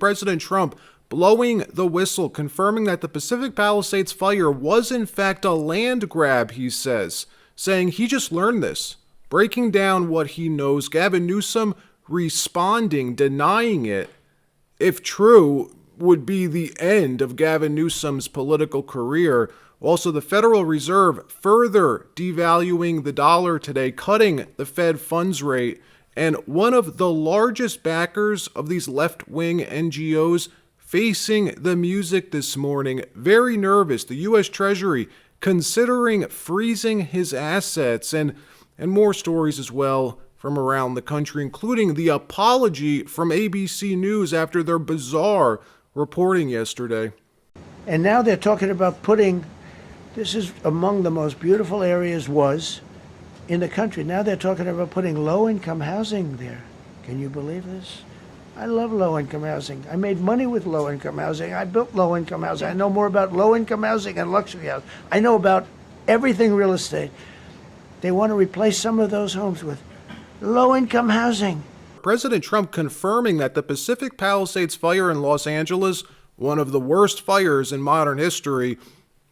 President Trump blowing the whistle, confirming that the Pacific Palisades fire was in fact a land grab, he says, saying he just learned this, breaking down what he knows. Gavin Newsom responding, denying it, if true, would be the end of Gavin Newsom's political career. Also, the Federal Reserve further devaluing the dollar today, cutting the Fed funds rate, and one of the largest backers of these left-wing NGOs facing the music this morning, very nervous. The U.S. Treasury considering freezing his assets, and more stories as well from around the country, including the apology from ABC News after their bizarre reporting yesterday. And now they're talking about this is among the most beautiful areas in the country. Now they're talking about putting low-income housing there. Can you believe this? I love low-income housing. I made money with low-income housing. I built low-income housing. I know more about low-income housing and luxury housing. I know about everything real estate. They want to replace some of those homes with low-income housing. President Trump confirming that the Pacific Palisades fire in Los Angeles, one of the worst fires in modern history,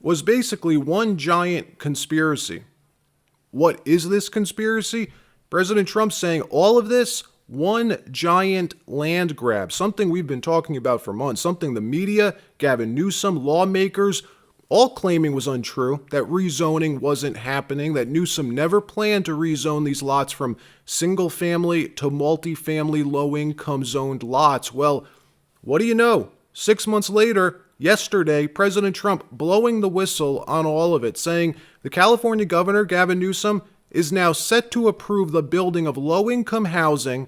was basically one giant conspiracy. What is this conspiracy? President Trump saying all of this, one giant land grab, something we've been talking about for months, something the media, Gavin Newsom, lawmakers, all claiming was untrue, that rezoning wasn't happening, that Newsom never planned to rezone these lots from single-family to multi-family low-income zoned lots. Well, what do you know? 6 months later, yesterday, President Trump blowing the whistle on all of it, saying the California governor, Gavin Newsom, is now set to approve the building of low-income housing,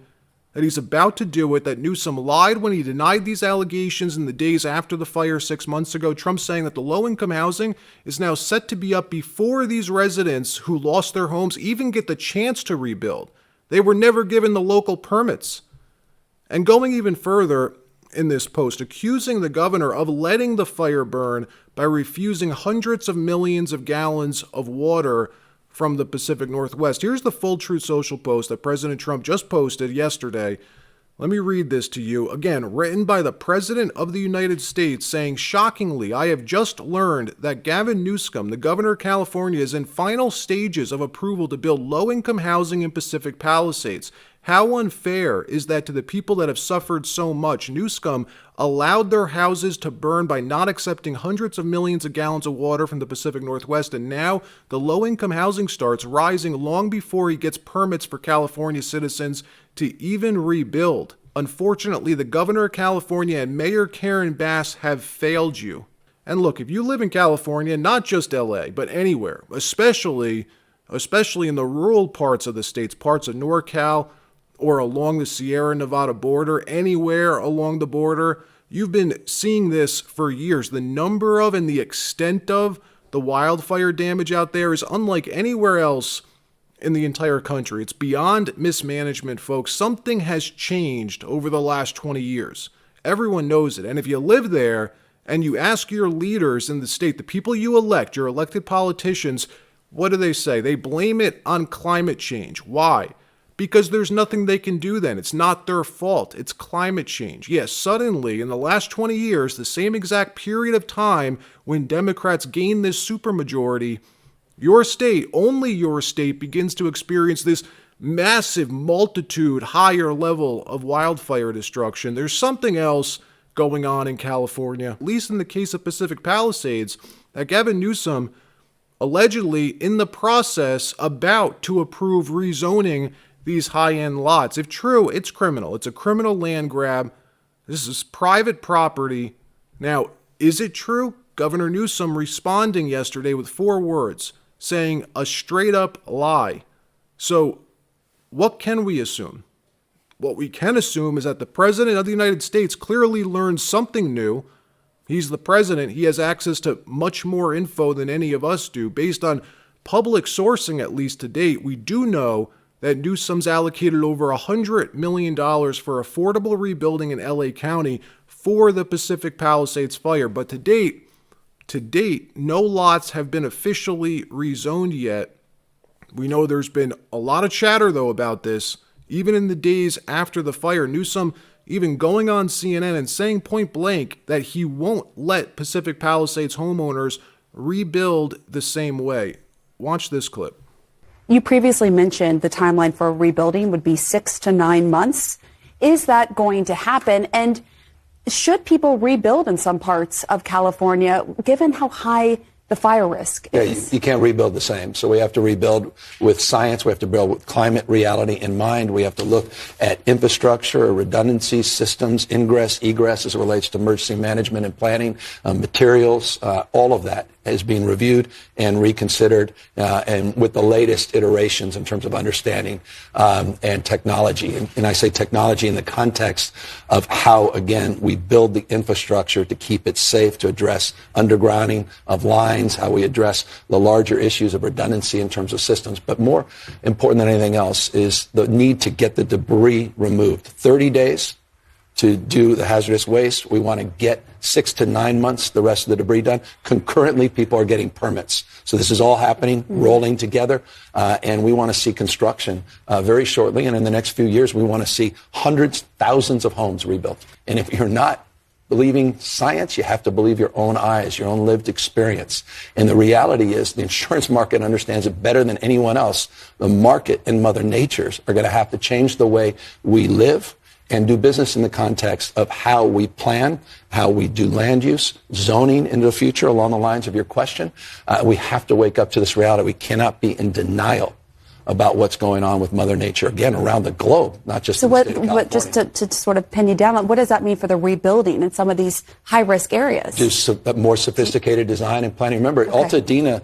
that he's about to do it, that Newsom lied when he denied these allegations in the days after the fire 6 months ago. Trump saying that the low-income housing is now set to be up before these residents who lost their homes even get the chance to rebuild. They were never given the local permits. And going even further in this post, accusing the governor of letting the fire burn by refusing hundreds of millions of gallons of water from the Pacific Northwest. Here's the full Truth Social post that President Trump just posted yesterday. Let me read this to you. Again, written by the President of the United States, saying, shockingly, I have just learned that Gavin Newsom, the governor of California, is in final stages of approval to build low-income housing in Pacific Palisades. How unfair is that to the people that have suffered so much? Newsom allowed their houses to burn by not accepting hundreds of millions of gallons of water from the Pacific Northwest, and now the low-income housing starts rising long before he gets permits for California citizens to even rebuild. Unfortunately, the governor of California and Mayor Karen Bass have failed you. And look, if you live in California, not just LA, but anywhere, especially in the rural parts of the states, parts of NorCal, or along the Sierra Nevada border, anywhere along the border, you've been seeing this for years. The number of and the extent of the wildfire damage out there is unlike anywhere else in the entire country. It's beyond mismanagement, folks. Something has changed over the last 20 years. Everyone knows it. And if you live there and you ask your leaders in the state, the people you elect, your elected politicians, what do they say? They blame it on climate change. Why? Because there's nothing they can do then. It's not their fault. It's climate change. Yes, suddenly, in the last 20 years, the same exact period of time when Democrats gained this supermajority, your state, only your state, begins to experience this massive multitude, higher level of wildfire destruction. There's something else going on in California, at least in the case of Pacific Palisades, that Gavin Newsom allegedly in the process about to approve rezoning these high-end lots. If true, it's criminal. It's a criminal land grab. This is private property. Now, is it true? Governor Newsom responding yesterday with 4 words, saying a straight-up lie. So, what can we assume? What we can assume is that the President of the United States clearly learned something new. He's the president. He has access to much more info than any of us do. Based on public sourcing, at least to date, we do know that Newsom's allocated over $100 million for affordable rebuilding in LA County for the Pacific Palisades fire. But to date, no lots have been officially rezoned yet. We know there's been a lot of chatter, though, about this. Even in the days after the fire, Newsom even going on CNN and saying point blank that he won't let Pacific Palisades homeowners rebuild the same way. Watch this clip. You previously mentioned the timeline for rebuilding would be 6 to 9 months. Is that going to happen? And should people rebuild in some parts of California, given how high the fire risk is? Yeah, you can't rebuild the same. So we have to rebuild with science. We have to build with climate reality in mind. We have to look at infrastructure, redundancy, systems, ingress, egress as it relates to emergency management and planning, materials. All of that is being reviewed and reconsidered, and with the latest iterations in terms of understanding and technology. And I say technology in the context of how, again, we build the infrastructure to keep it safe, to address undergrounding of lines, how we address the larger issues of redundancy in terms of systems. But more important than anything else is the need to get the debris removed. 30 days to do the hazardous waste. We want to get 6 to 9 months, the rest of the debris done. Concurrently, people are getting permits. So this is all happening, rolling together, and we want to see construction very shortly. And in the next few years, we want to see hundreds, thousands of homes rebuilt. And if you're not believing science, you have to believe your own eyes, your own lived experience. And the reality is the insurance market understands it better than anyone else. The market and Mother Nature's are going to have to change the way we live and do business in the context of how we plan, how we do land use, zoning into the future along the lines of your question. We have to wake up to this reality. We cannot be in denial about what's going on with Mother Nature, again, around the globe, not just in the state of California. Just to sort of pin you down on, what does that mean for the rebuilding in some of these high-risk areas? Just more sophisticated design and planning. Remember, Altadena,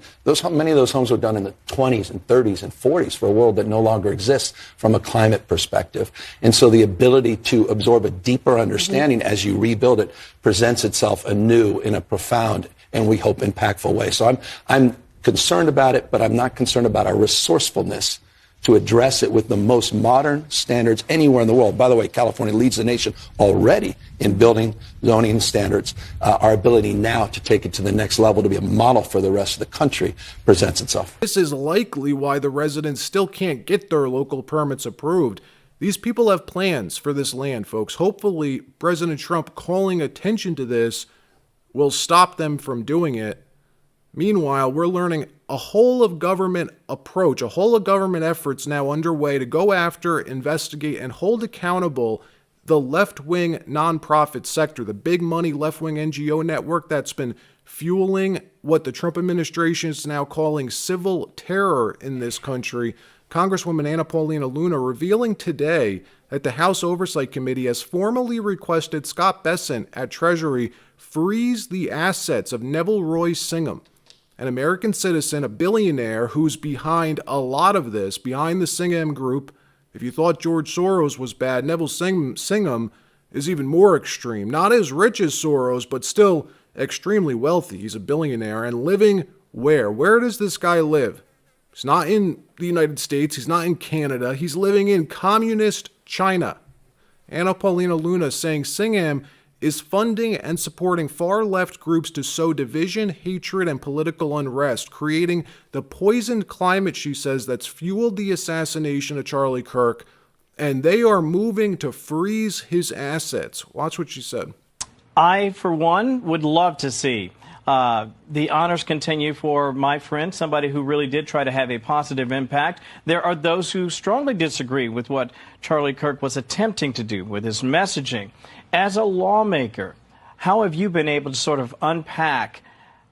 many of those homes were done in the 20s and 30s and 40s for a world that no longer exists from a climate perspective. And so the ability to absorb a deeper understanding as you rebuild it presents itself anew in a profound and, we hope, impactful way. So I'm concerned about it, but I'm not concerned about our resourcefulness to address it with the most modern standards anywhere in the world. By the way, California leads the nation already in building zoning standards. Our ability now to take it to the next level, to be a model for the rest of the country, presents itself. This is likely why the residents still can't get their local permits approved. These people have plans for this land, folks. Hopefully, President Trump calling attention to this will stop them from doing it. Meanwhile, we're learning a whole of government approach, a whole of government efforts now underway to go after, investigate, and hold accountable the left-wing nonprofit sector, the big money left-wing NGO network that's been fueling what the Trump administration is now calling civil terror in this country. Congresswoman Anna Paulina Luna revealing today that the House Oversight Committee has formally requested Scott Bessent at Treasury freeze the assets of Neville Roy Singham, an American citizen, a billionaire who's behind a lot of this, behind the Singham Group. If you thought George Soros was bad, Neville Singham is even more extreme. Not as rich as Soros, but still extremely wealthy. He's a billionaire and living where? Where does this guy live? He's not in the United States. He's not in Canada. He's living in communist China. Anna Paulina Luna saying Singham is funding and supporting far-left groups to sow division, hatred, and political unrest, creating the poisoned climate, she says, that's fueled the assassination of Charlie Kirk, and they are moving to freeze his assets. Watch what she said. I, for one, would love to see the honors continue for my friend, somebody who really did try to have a positive impact. There are those who strongly disagree with what Charlie Kirk was attempting to do with his messaging. As a lawmaker, how have you been able to sort of unpack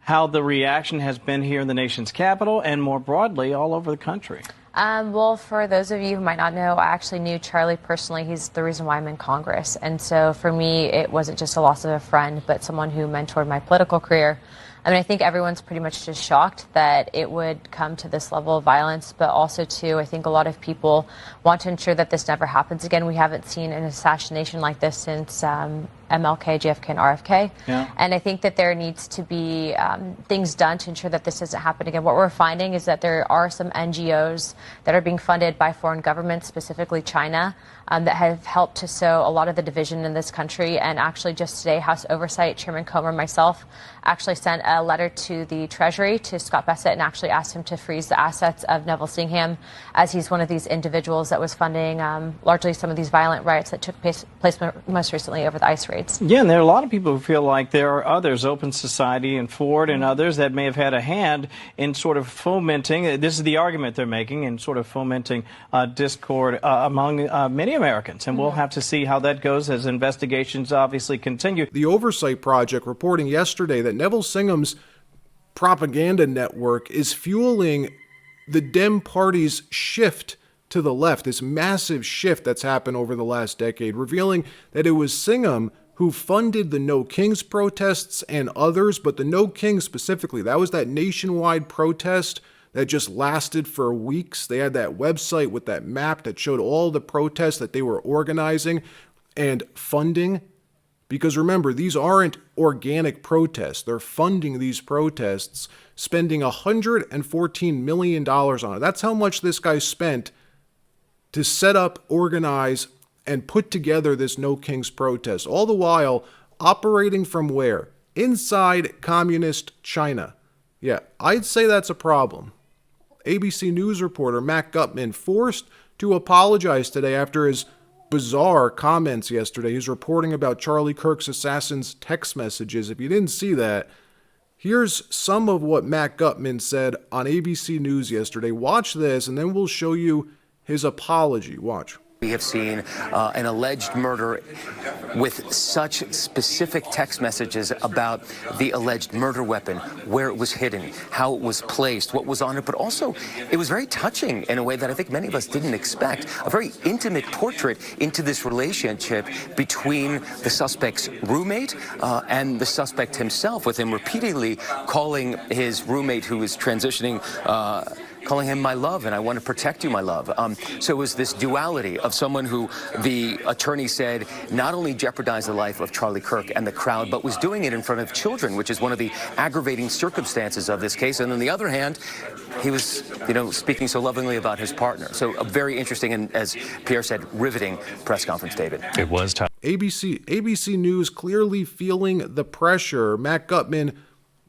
how the reaction has been here in the nation's capital and more broadly all over the country? Well, for those of you who might not know, I actually knew Charlie personally. He's the reason why I'm in Congress. And so for me, it wasn't just a loss of a friend, but someone who mentored my political career. I mean, I think everyone's pretty much just shocked that it would come to this level of violence, but also, too, I think a lot of people want to ensure that this never happens again. We haven't seen an assassination like this since MLK, JFK, and RFK. Yeah. And I think that there needs to be things done to ensure that this doesn't happen again. What we're finding is that there are some NGOs that are being funded by foreign governments, specifically China, that have helped to sow a lot of the division in this country. And actually just today, House Oversight Chairman Comer and myself actually sent a letter to the Treasury, to Scott Bassett, and actually asked him to freeze the assets of Neville Singham, as he's one of these individuals that was funding largely some of these violent riots that took place most recently over the ICE raids. Yeah, and there are a lot of people who feel like there are others, Open Society and Ford and others, that may have had a hand in sort of fomenting, this is the argument they're making, in sort of fomenting discord among many Americans. And we'll have to see how that goes as investigations obviously continue. The Oversight Project reporting yesterday that Neville Singham's propaganda network is fueling the Dem Party's shift to the left, this massive shift that's happened over the last decade, revealing that it was Singham who funded the No Kings protests and others, but the No Kings specifically, that was that nationwide protest that just lasted for weeks. They had that website with that map that showed all the protests that they were organizing and funding. Because remember, these aren't organic protests. They're funding these protests, spending $114 million on it. That's how much this guy spent to set up, organize, and put together this No Kings protest. All the while operating from where? Inside communist China. Yeah, I'd say that's a problem. ABC News reporter Matt Gutman forced to apologize today after his bizarre comments yesterday. He's reporting about Charlie Kirk's assassin's text messages. If you didn't see that, here's some of what Matt Gutman said on ABC News yesterday. Watch this, and then we'll show you his apology. Watch. We have seen an alleged murder with such specific text messages about the alleged murder weapon, where it was hidden, how it was placed, what was on it, but also it was very touching in a way that I think many of us didn't expect. A very intimate portrait into this relationship between the suspect's roommate and the suspect himself, with him repeatedly calling his roommate, who is transitioning, calling him my love, and I want to protect you, my love. So it was this duality of someone who the attorney said not only jeopardized the life of Charlie Kirk and the crowd, but was doing it in front of children, which is one of the aggravating circumstances of this case. And on the other hand, he was, speaking so lovingly about his partner. So a very interesting and, as Pierre said, riveting press conference, David. It was tough. ABC News clearly feeling the pressure. Matt Gutman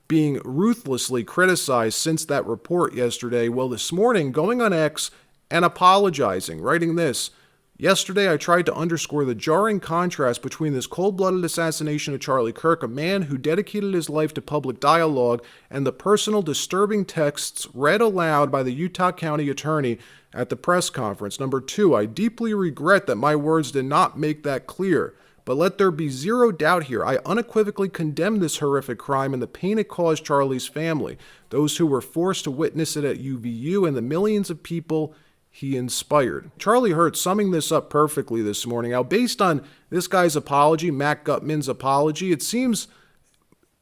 being ruthlessly criticized since that report yesterday. Well, this morning, going on X and apologizing, writing this. Yesterday, I tried to underscore the jarring contrast between this cold-blooded assassination of Charlie Kirk, a man who dedicated his life to public dialogue, and the personal disturbing texts read aloud by the Utah County attorney at the press conference. Number 2, I deeply regret that my words did not make that clear. But let there be zero doubt here. I unequivocally condemn this horrific crime and the pain it caused Charlie's family, those who were forced to witness it at UVU, and the millions of people he inspired. Charlie Hurt summing this up perfectly this morning. Now, based on this guy's apology, Matt Gutman's apology, it seems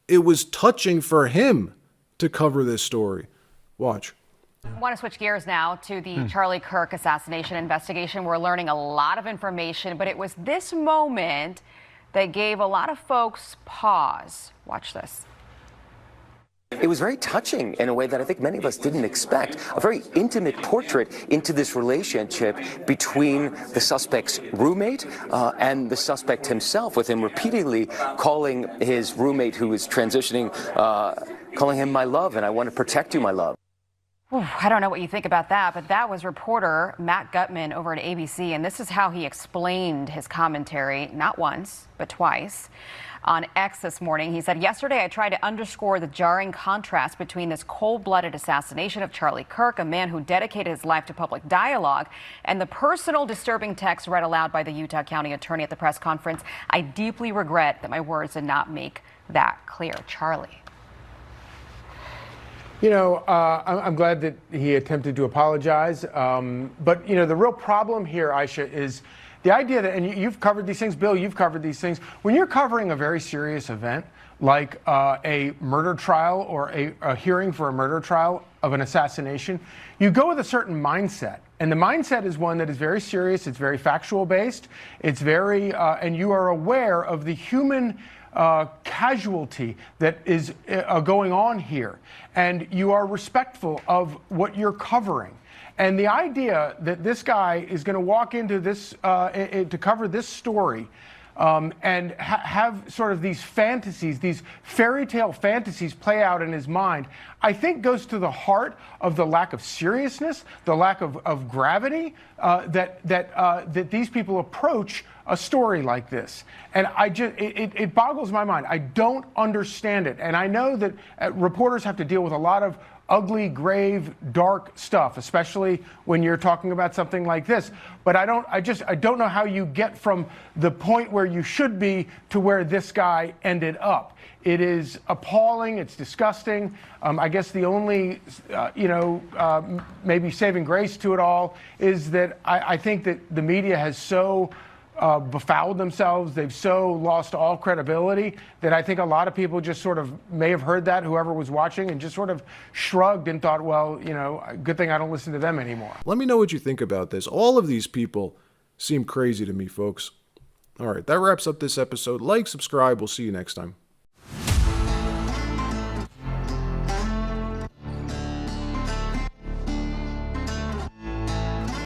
it was touching for him to cover this story. Watch. I want to switch gears now to the Charlie Kirk assassination investigation. We're learning a lot of information, but it was this moment that gave a lot of folks pause. Watch this. It was very touching in a way that I think many of us didn't expect. A very intimate portrait into this relationship between the suspect's roommate and the suspect himself, with him repeatedly calling his roommate, who is transitioning, calling him my love, and I want to protect you, my love. I don't know what you think about that, but that was reporter Matt Gutman over at ABC, and this is how he explained his commentary, not once, but twice. On X this morning, he said, yesterday I tried to underscore the jarring contrast between this cold-blooded assassination of Charlie Kirk, a man who dedicated his life to public dialogue, and the personal disturbing text read aloud by the Utah County attorney at the press conference. I deeply regret that my words did not make that clear. Charlie. I'm glad that he attempted to apologize. But, the real problem here, Aisha, is the idea that, and you've covered these things, Bill, you've covered these things. When you're covering a very serious event, like a murder trial or a hearing for a murder trial of an assassination, you go with a certain mindset. And the mindset is one that is very serious. It's very factual based. It's very, and you are aware of the human casualty that is going on here, and you are respectful of what you're covering. And the idea that this guy is going to walk into this to cover this story and have sort of these fantasies, these fairy tale fantasies play out in his mind, I think goes to the heart of the lack of seriousness, the lack of gravity that these people approach a story like this. And it boggles my mind. I don't understand it. And I know that reporters have to deal with a lot of ugly, grave, dark stuff, especially when you're talking about something like this. But I don't know how you get from the point where you should be to where this guy ended up. It is appalling. It's disgusting. I guess the only, maybe saving grace to it all is that I think that the media has so befouled themselves. They've so lost all credibility that I think a lot of people just sort of may have heard that, whoever was watching, and just sort of shrugged and thought, well, good thing I don't listen to them anymore. Let me know what you think about this. All of these people seem crazy to me, folks. All right, that wraps up this episode. Like, subscribe. We'll see you next time.